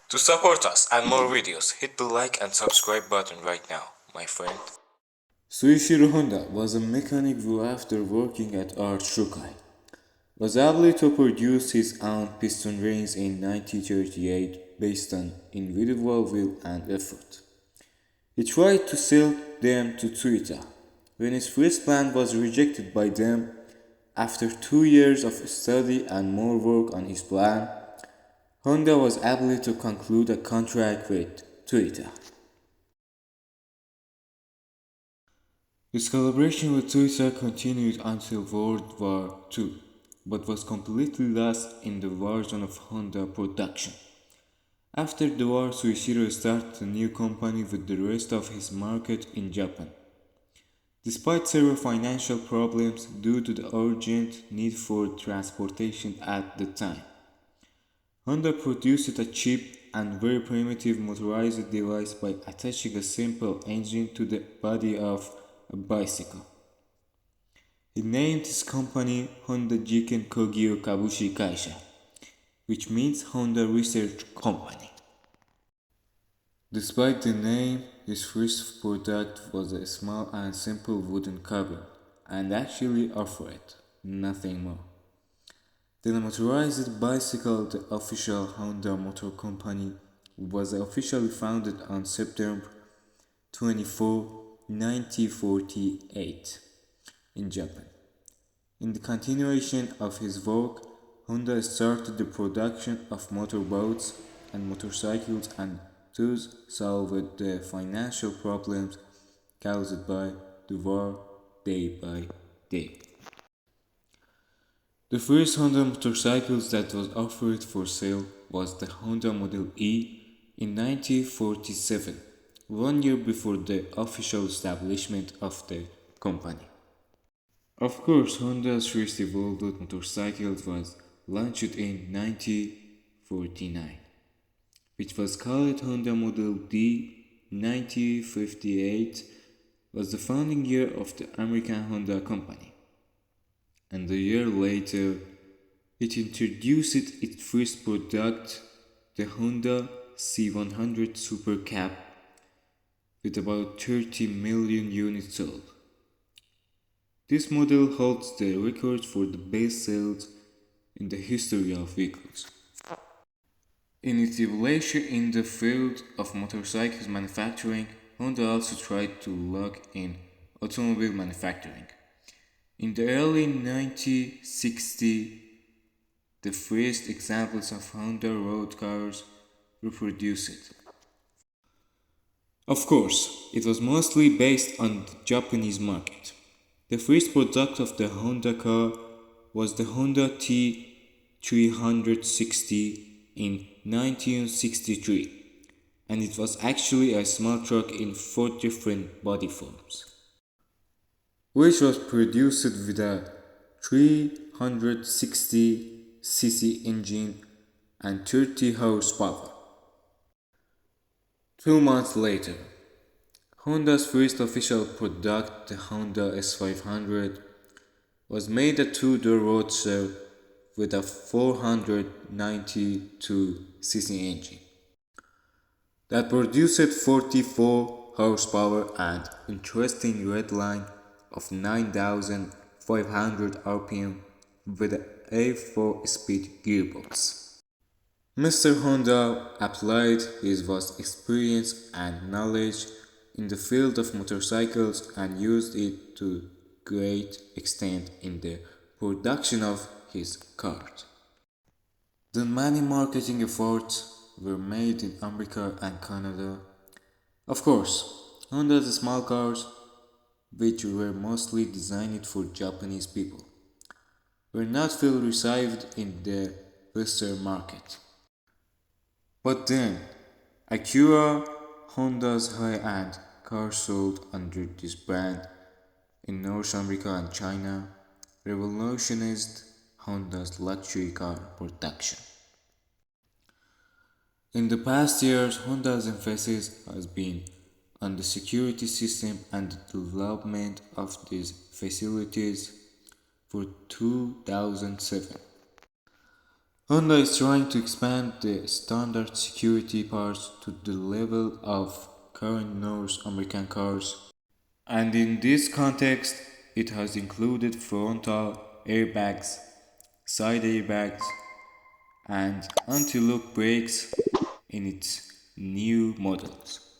To support us and more videos, hit the like and subscribe button right now, my friend. Suichiro Honda was a mechanic who, after working at Art Shukai, was able to produce his own piston rings in 1938 based on individual will and effort. He tried to sell them to Toyota. When his first plan was rejected by them, after 2 years of study and more work on his plan, Honda was able to conclude a contract with Toyota. His collaboration with Toyota continued until World War II, but was completely lost in the war zone of Honda production. After the war, Suichiro started a new company with the rest of his market in Japan. Despite several financial problems due to the urgent need for transportation at the time, Honda produced a cheap and very primitive motorized device by attaching a simple engine to the body of a bicycle. He named his company Honda Jiken Kogyo Kabushi Kaisha, which means Honda Research Company. Despite the name, his first product was a small and simple wooden cabin, and actually offered nothing more. The motorized bicycle, the official Honda Motor Company, was officially founded on September 24, 1948, in Japan. In the continuation of his work, Honda started the production of motorboats and motorcycles and thus solved the financial problems caused by the war day by day. The first Honda motorcycles that was offered for sale was the Honda Model E in 1947, 1 year before the official establishment of the company. Of course, Honda's first evolved motorcycle was launched in 1949, which was called Honda Model D. 1958 was the founding year of the American Honda Company, and a year later, it introduced its first product, the Honda C100 Super Cab, with about 30 million units sold. This model holds the record for the best sales in the history of vehicles. In its evolution in the field of motorcycles manufacturing, Honda also tried to lock in automobile manufacturing. In the early 1960s, the first examples of Honda road cars were produced. Of course, it was mostly based on the Japanese market. The first product of the Honda car was the Honda T360 in 1963, and it was actually a small truck in 4 different body forms, which was produced with a 360cc engine and 30 horsepower. 2 months later, Honda's first official product, the Honda S500, was made a two-door roadster with a 492cc engine that produced 44 horsepower and interesting red line of 9,500 rpm with a 4-speed gearbox. Mr. Honda applied his vast experience and knowledge in the field of motorcycles and used it to great extent in the production of his cars. The many marketing efforts were made in America and Canada. Of course, Honda's small cars, which were mostly designed for Japanese people, were not well received in the Western market. But then, Acura, Honda's high-end car sold under this brand in North America and China, revolutionized Honda's luxury car production. In the past years, Honda's emphasis has been on the security system and the development of these facilities. For 2007, Honda is trying to expand the standard security parts to the level of current North American cars. And in this context, it has included frontal airbags, side airbags, and anti-lock brakes in its new models.